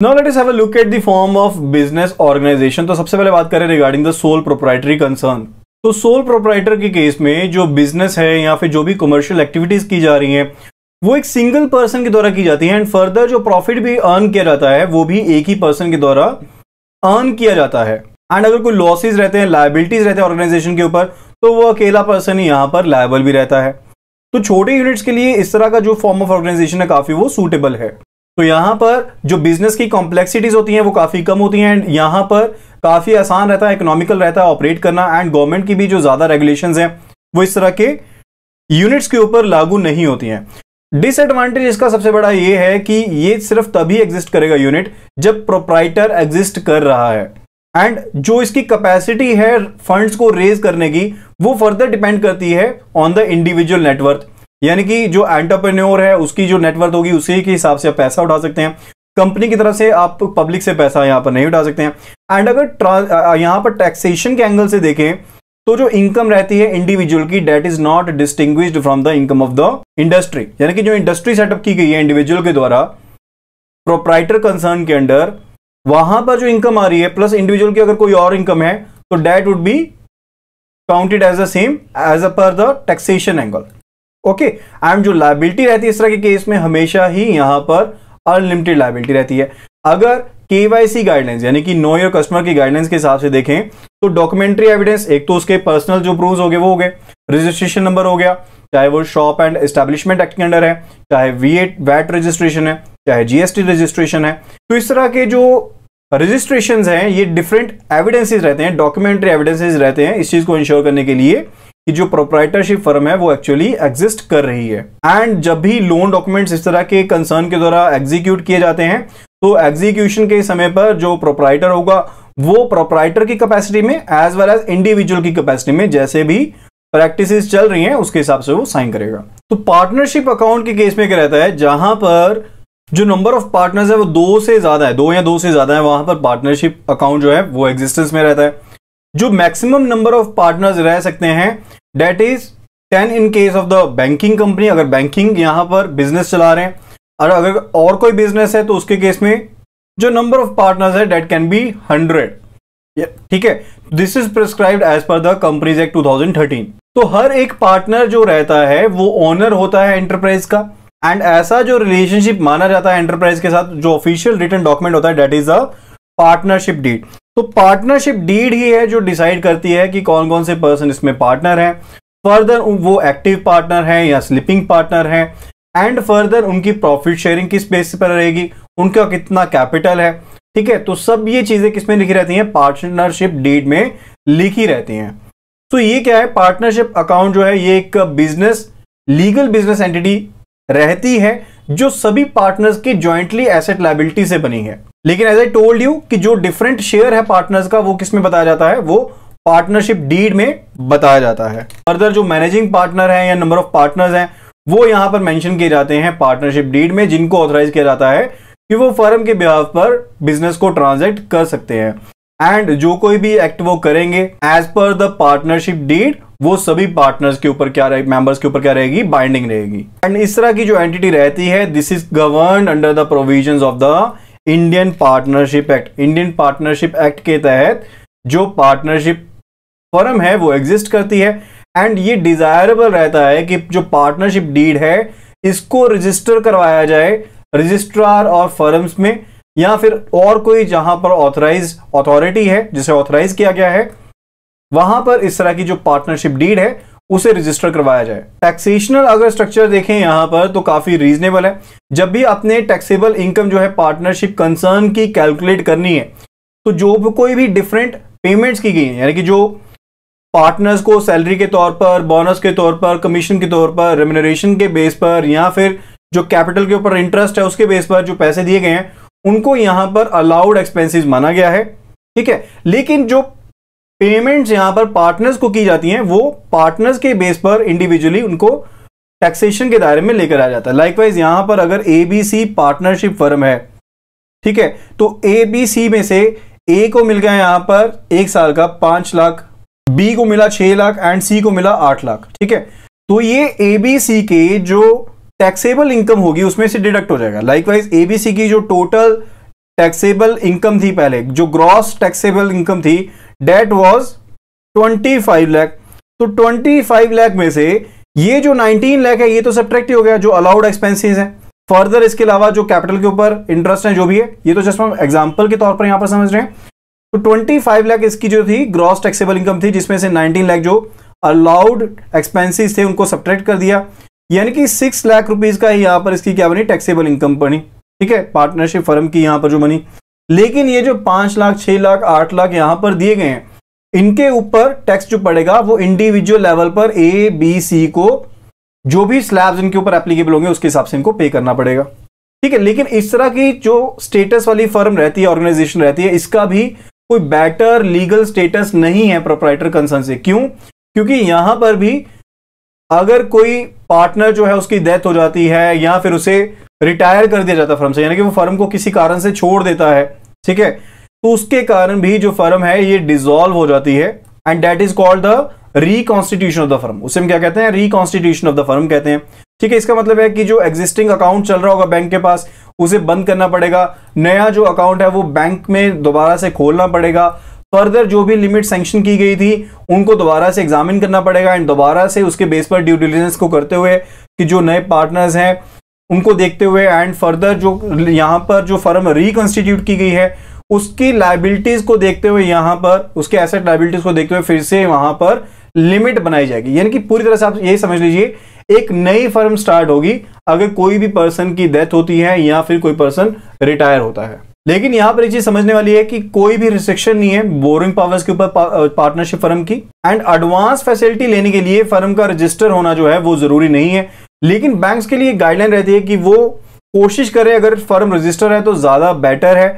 Now let us have a look at the form of business organisation. तो सबसे पहले बात करें regarding the sole proprietary concern. तो सोल प्रोप्राइटर के केस में जो बिजनेस है या फिर जो भी कमर्शियल एक्टिविटीज की जा रही हैं वो एक सिंगल पर्सन के द्वारा की जाती है, एंड फर्दर जो प्रॉफिट भी अर्न किया जाता है वो भी एक ही पर्सन के द्वारा अर्न किया जाता है। एंड अगर कोई लॉसेज रहते हैं, लायबिलिटीज रहते हैं ऑर्गेनाइजेशन के ऊपर, तो वो अकेला पर्सन ही यहां पर लायबल भी रहता है। तो छोटे यूनिट्स के लिए इस तरह का जो फॉर्म ऑफ ऑर्गेनाइजेशन है काफी वो सूटेबल है। तो यहां पर जो बिजनेस की कॉम्प्लेक्सिटीज होती हैं वो काफी कम होती हैं, एंड यहां पर काफी आसान रहता है, इकोनॉमिकल रहता है ऑपरेट करना, एंड गवर्नमेंट की भी जो ज्यादा रेगुलेशंस हैं वो इस तरह के यूनिट्स के ऊपर लागू नहीं होती हैं। डिसएडवांटेज इसका सबसे बड़ा ये है कि ये सिर्फ तभी एग्जिस्ट करेगा यूनिट जब प्रोप्राइटर एग्जिस्ट कर रहा है, एंड जो इसकी कैपेसिटी है फंड्स को रेज करने की वो फर्दर डिपेंड करती है ऑन द इंडिविजुअल नेटवर्थ। यानी कि जो एंटरप्रेन्योर है उसकी जो नेटवर्थ होगी उसी के हिसाब से आप पैसा उठा सकते हैं। कंपनी की तरफ से आप पब्लिक से पैसा यहां पर नहीं उठा सकते हैं। एंड अगर यहां पर टैक्सेशन के एंगल से देखें तो जो इनकम रहती है इंडिविजुअल की, that is not distinguished from the income of the industry. यानी कि जो इंडस्ट्री सेटअप की गई है इंडिविजुअल के द्वारा प्रोप्राइटर कंसर्न के अंडर, वहां पर जो इनकम आ रही है प्लस इंडिविजुअल की अगर कोई और इनकम है तो that would be counted as the same as a per the taxation angle. Okay, and जो लायबिलिटी रहती है इस तरह के केस में हमेशा ही यहां पर अनलिमिटेड लायबिलिटी रहती है। अगर केवाईसी गाइडलाइंस यानी कि नो योर कस्टमर की गाइडलाइंस के हिसाब से देखें तो डॉक्यूमेंट्री एविडेंस, एक तो उसके पर्सनल जो प्रूफ हो गए वो हो गए, रजिस्ट्रेशन नंबर हो गया, चाहे वो शॉप एंड एस्टैब्लिशमेंट एक्ट के अंडर है, चाहे वैट रजिस्ट्रेशन है, चाहे जीएसटी रजिस्ट्रेशन है। तो इस तरह के जो रजिस्ट्रेशन हैं ये डिफरेंट एविडेंसेस रहते हैं, डॉक्यूमेंट्री एविडेंसेस रहते हैं इस चीज को इंश्योर करने के लिए कि जो प्रोप्राइटरशिप फर्म है वो एक्चुअली एग्जिस्ट कर रही है। एंड जब भी लोन डॉक्यूमेंट्स इस तरह के कंसर्न के द्वारा एग्जीक्यूट किए जाते हैं तो एग्जीक्यूशन के समय पर जो प्रोप्राइटर होगा वो प्रोप्राइटर की कैपेसिटी में एज वेल एज इंडिविजुअल की कैपेसिटी में जैसे भी प्रैक्टिसेस चल रही हैं उसके हिसाब से वो साइन करेगा। तो पार्टनरशिप अकाउंट के केस में क्या रहता है, जहां पर जो नंबर ऑफ पार्टनर्स है वो दो से ज्यादा है, दो या दो से ज्यादा है, वहां पर पार्टनरशिप अकाउंट जो है वो एग्जिस्टेंस में रहता है। जो मैक्सिमम नंबर ऑफ पार्टनर्स रह सकते हैं that is 10 in case of the banking company, अगर बैंकिंग यहां पर बिजनेस चला रहे हैं, और अगर और कोई बिजनेस है तो उसके केस में जो नंबर ऑफ पार्टनर्स है डेट कैन बी 100। ठीक है, this is prescribed as per the Companies Act 2013। तो हर एक पार्टनर जो रहता है वो ओनर होता है एंटरप्राइज का, एंड ऐसा जो रिलेशनशिप माना जाता है एंटरप्राइज के साथ जो ऑफिशियल रिटन डॉक्यूमेंट होता है that is a partnership deed. तो पार्टनरशिप डीड ही है जो डिसाइड करती है कि कौन कौन से पर्सन इसमें पार्टनर हैं, फर्दर वो एक्टिव पार्टनर हैं या स्लिपिंग पार्टनर हैं, एंड फर्दर उनकी प्रॉफिट शेयरिंग किस बेस पर रहेगी, उनका कितना कैपिटल है। ठीक है, तो सब ये चीजें किसमें लिखी रहती हैं, पार्टनरशिप डीड में लिखी रहती हैं। तो ये क्या है, पार्टनरशिप अकाउंट जो है ये एक बिजनेस लीगल बिजनेस एंटिटी रहती है जो सभी पार्टनर्स की ज्वाइंटली एसेट लायबिलिटी से बनी है। लेकिन एज आई टोल्ड यू कि जो डिफरेंट शेयर है पार्टनर्स का वो किसमें बताया जाता है, वो पार्टनरशिप डीड में बताया जाता है। फर्दर जो मैनेजिंग पार्टनर है या नंबर ऑफ पार्टनर्स हैं वो यहां पर मेंशन किए जाते हैं पार्टनरशिप डीड में, जिनको ऑथराइज किया जाता है कि वो फर्म के बिहाफ पर बिजनेस को ट्रांजैक्ट कर सकते हैं। एंड जो कोई भी एक्ट वो करेंगे as per the partnership deed वो सभी पार्टनर्स के ऊपर क्या रहेगी, मेंबर्स के ऊपर क्या रहेगी, बाइंडिंग रहेगी। एंड इस तरह की जो एंटिटी रहती है this is governed under the provisions of the Indian partnership act. Indian partnership act के तहत जो पार्टनरशिप फर्म है वो एग्जिस्ट करती है, एंड ये डिजायरेबल रहता है कि जो पार्टनरशिप डीड है इसको रजिस्टर करवाया जाए रजिस्ट्रार और फर्म्स में, या फिर और कोई जहां पर ऑथराइज अथॉरिटी है जिसे ऑथराइज किया गया है वहां पर इस तरह की जो पार्टनरशिप डीड है उसे रजिस्टर करवाया जाए। टैक्सेशनल अगर स्ट्रक्चर देखें यहां पर तो काफी रीजनेबल है। जब भी अपने टैक्सेबल इनकम जो है पार्टनरशिप कंसर्न की कैलकुलेट करनी है तो जो कोई भी डिफरेंट पेमेंट्स की गई है, यानी कि जो पार्टनर्स को सैलरी के तौर पर, बोनस के तौर पर, कमीशन के तौर पर, रेम्युनरेशन के बेस पर, या फिर जो कैपिटल के ऊपर इंटरेस्ट है उसके बेस पर जो पैसे दिए गए हैं उनको यहां पर अलाउड एक्सपेंसेस माना गया है। ठीक है, लेकिन जो पेमेंट्स यहां पर पार्टनर्स को की जाती हैं वो पार्टनर्स के बेस पर इंडिविजुअली उनको टैक्सेशन के दायरे में लेकर आ जाता है। लाइकवाइज यहां पर अगर एबीसी पार्टनरशिप फर्म है, ठीक है, तो एबीसी में से ए को मिल गया यहां पर 1 साल का 5 लाख, बी को मिला 6 लाख एंड सी को मिला 8 लाख। ठीक है, तो ये एबीसी के जो टैक्सेबल इनकम होगी उसमें से डिडक्ट हो जाएगा। लाइकवाइज एबीसी की जो टोटल टैक्सेबल इनकम थी पहले, जो ग्रॉस टैक्सेबल इनकम थी, डेट वाज 25 लाख। तो 25 लाख में से ये जो 19 लाख है ये तो सब्ट्रैक्ट हो गया, जो अलाउड एक्सपेंसेस है। फर्दर इसके अलावा जो कैपिटल के ऊपर इंटरेस्ट है जो भी है, ये तो जस्ट हम एग्जांपल के तौर पर यहां पर समझ रहे हैं। तो 25 लाख इसकी जो थी ग्रॉस टैक्सेबल इनकम थी, जिसमें से 19 लाख जो अलाउड एक्सपेंसेस थे उनको सब्ट्रैक्ट कर दिया, यानी कि 6 लाख रुपीज का यहां पर इसकी क्या बनी, टैक्सेबल इनकम बनी। ठीक है, पार्टनरशिप फर्म की यहां पर जो बनी। लेकिन ये जो 5 लाख, 6 लाख, 8 लाख यहां पर दिए गए हैं, इनके ऊपर टैक्स जो पड़ेगा वो इंडिविजुअल लेवल पर ए बी सी को जो भी स्लैब्स इनके ऊपर एप्लीकेबल होंगे उसके हिसाब से इनको पे करना पड़ेगा। ठीक है, लेकिन इस तरह की जो स्टेटस वाली फर्म रहती है, ऑर्गेनाइजेशन रहती है, इसका भी कोई बेटर लीगल स्टेटस नहीं है प्रोप्राइटर कंसर्न से। क्यों? क्योंकि यहां पर भी अगर कोई पार्टनर जो है उसकी डेथ हो जाती है या फिर उसे रिटायर कर दिया जाता है फर्म से, यानी कि वो फर्म को किसी कारण से छोड़ देता है, ठीक है, तो उसके कारण भी जो फर्म है ये डिसॉल्व हो जाती है, and that is called the reconstitution of the firm. उसे हम क्या कहते हैं? रिकॉन्स्टिट्यूशन ऑफ द फर्म कहते हैं। ठीक है, इसका मतलब है कि जो एग्जिस्टिंग अकाउंट चल रहा होगा बैंक के पास उसे बंद करना पड़ेगा, नया जो अकाउंट है वो बैंक में दोबारा से खोलना पड़ेगा, फर्दर जो भी लिमिट सैंक्शन की गई थी उनको दोबारा से एग्जामिन करना पड़ेगा, एंड दोबारा से उसके बेस पर ड्यू डिलिजेंस को करते हुए कि जो नए पार्टनर्स हैं उनको देखते हुए, एंड फर्दर जो यहां पर जो फर्म रिकॉन्स्टिट्यूट की गई है उसकी लायबिलिटीज को देखते हुए, यहां पर उसके एसेट लायबिलिटीज को देखते हुए फिर से वहां पर लिमिट बनाई जाएगी। यानी कि पूरी तरह से आप ये समझ लीजिए एक नई फर्म स्टार्ट होगी अगर कोई भी पर्सन की डेथ होती है या फिर कोई पर्सन रिटायर होता है। लेकिन यहां पर एक चीज समझने वाली है कि कोई भी रिस्ट्रिक्शन नहीं है बोरोइंग पावर्स के ऊपर पार्टनरशिप फर्म की, एंड एडवांस फैसिलिटी लेने के लिए फर्म का रजिस्टर होना जो है वो जरूरी नहीं है। लेकिन बैंक्स के लिए गाइडलाइन रहती है कि वो कोशिश करें अगर फर्म रजिस्टर है तो ज्यादा बेटर है,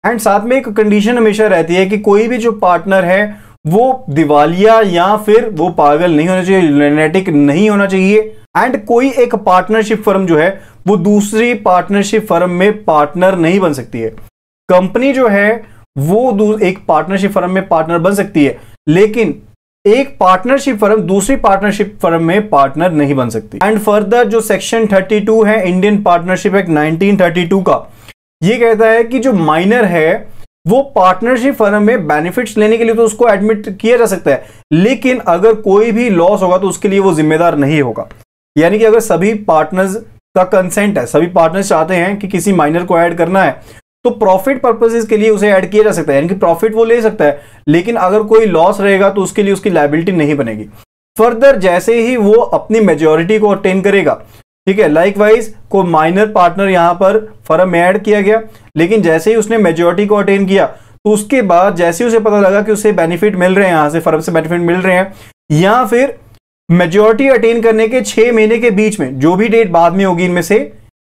एंड साथ में एक कंडीशन हमेशा रहती है कि कोई भी जो पार्टनर है वो दिवालिया या फिर वो पागल नहीं होना चाहिए, लुनेटिक नहीं होना चाहिए, एंड कोई एक पार्टनरशिप फर्म जो है वो दूसरी पार्टनरशिप फर्म में पार्टनर नहीं बन सकती है। कंपनी जो है वो एक पार्टनरशिप फर्म में पार्टनर बन सकती है, लेकिन एक पार्टनरशिप फर्म दूसरी पार्टनरशिप फर्म में पार्टनर नहीं बन सकती। एंड फर्दर जो सेक्शन 32 है इंडियन पार्टनरशिप एक्ट 1932 का, ये कहता है कि जो माइनर है वो पार्टनरशिप फर्म में बेनिफिट्स लेने के लिए तो उसको एडमिट किया जा सकता है, लेकिन अगर कोई भी लॉस होगा तो उसके लिए वो जिम्मेदार नहीं होगा। यानी कि अगर सभी पार्टनर्स का कंसेंट है, सभी पार्टनर्स चाहते हैं कि किसी माइनर को ऐड करना है, तो प्रॉफिट पर्पसेस के लिए उसे ऐड किया जा सकता है, यानी कि प्रॉफिट वो ले सकता है, लेकिन अगर कोई लॉस रहेगा तो उसके लिए उसकी लायबिलिटी नहीं बनेगी। फर्दर जैसे ही वो अपनी मेजॉरिटी को अटेन करेगा, ठीक है, लाइकवाइज कोई माइनर पार्टनर यहां पर फर्म में ऐड किया गया, लेकिन जैसे ही उसने मेजॉरिटी को अटेन किया तो उसके बाद जैसे ही उसे पता लगा कि उसे बेनिफिट मिल रहे हैं, यहां से फर्म से बेनिफिट मिल रहे हैं, या फिर मेजॉरिटी अटेन करने के 6 महीने के बीच में जो भी डेट बाद में होगी, इनमें से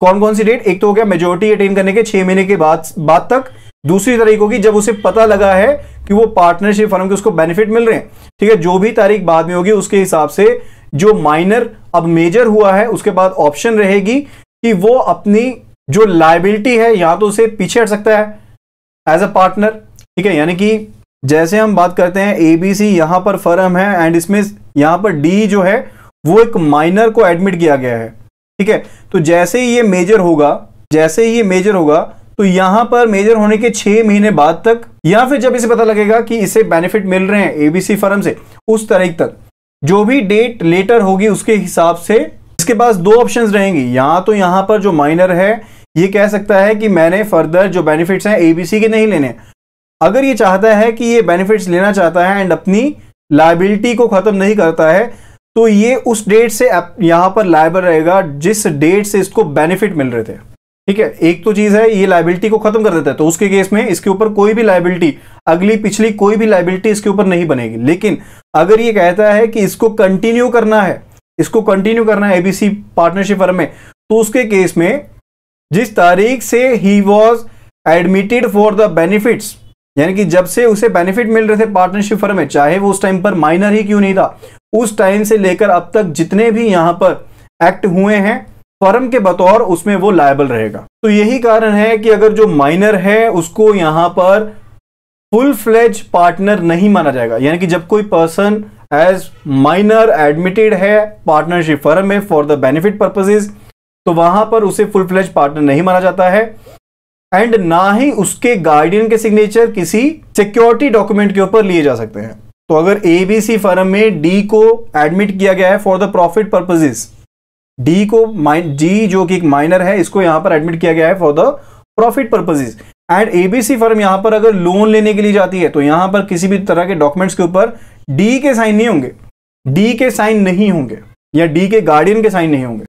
कौन कौन सी डेट, एक तो हो गया मेजॉरिटी अटेन करने के 6 महीने के बाद तक, दूसरी तारीख होगी जब उसे पता लगा है कि वो पार्टनरशिप फर्म के उसको बेनिफिट मिल रहे हैं। ठीक है, जो भी तारीख बाद में होगी उसके हिसाब से जो माइनर अब मेजर हुआ है उसके बाद ऑप्शन रहेगी कि वो अपनी जो लायबिलिटी है या तो उसे पीछे हट सकता है एज अ पार्टनर। ठीक है, यानी कि जैसे हम बात करते हैं एबीसी यहां पर फर्म है, एंड इसमें यहां पर डी जो है वो एक माइनर को एडमिट किया गया है। ठीक है, तो जैसे ही ये मेजर होगा तो यहां पर मेजर होने के 6 महीने बाद तक, या फिर जब इसे पता लगेगा कि इसे बेनिफिट मिल रहे हैं एबीसी फर्म से, उस तारीख तक जो भी डेट लेटर होगी उसके हिसाब से इसके पास 2 ऑप्शंस रहेंगी। यहां तो यहां पर जो माइनर है ये कह सकता है कि मैंने फर्दर जो बेनिफिट्स हैं एबीसी के नहीं लेने। अगर ये चाहता है कि ये बेनिफिट्स लेना चाहता है एंड अपनी लायबिलिटी को खत्म नहीं करता है, तो ये उस डेट से यहां पर लायबल रहेगा जिस डेट से इसको बेनिफिट मिल रहे थे। ठीक है, एक तो चीज है ये लायबिलिटी को खत्म कर देता है, तो उसके केस में इसके ऊपर कोई भी लायबिलिटी, अगली पिछली कोई भी लायबिलिटी इसके ऊपर नहीं बनेगी। लेकिन अगर ये कहता है कि इसको कंटिन्यू करना है एबीसी पार्टनरशिप फर्म में, तो उसके केस में जिस तारीख से he was admitted for the benefits, यानी कि जब से उसे बेनिफिट मिल रहे थे पार्टनरशिप फर्म में, चाहे वो उस टाइम पर माइनर ही क्यों नहीं था, उस टाइम से लेकर अब तक जितने भी यहां पर एक्ट हुए हैं फर्म के बतौर, उसमें वो लायबल रहेगा। तो यही कारण है कि अगर जो माइनर है उसको यहां पर फुल फ्लेज पार्टनर नहीं माना जाएगा, यानी कि जब कोई पर्सन एज माइनर एडमिटेड है पार्टनरशिप फर्म में फॉर द बेनिफिट पर्पसेस, तो वहां पर उसे फुल फ्लेज पार्टनर नहीं माना जाता है। एंड ना ही उसके गार्डियन के सिग्नेचर किसी सिक्योरिटी डॉक्यूमेंट के ऊपर लिए जा सकते हैं। तो अगर एबीसी फर्म में डी को एडमिट किया गया है for the profit purposes, D को जी जो कि एक माइनर है, इसको यहां पर एडमिट किया गया है for the profit purposes, and ABC firm यहां पर अगर लोन लेने के लिए जाती है तो यहां पर किसी भी तरह के डॉक्यूमेंट्स के ऊपर डी के साइन नहीं होंगे, डी के साइन नहीं होंगे या डी के गार्डियन के साइन नहीं होंगे।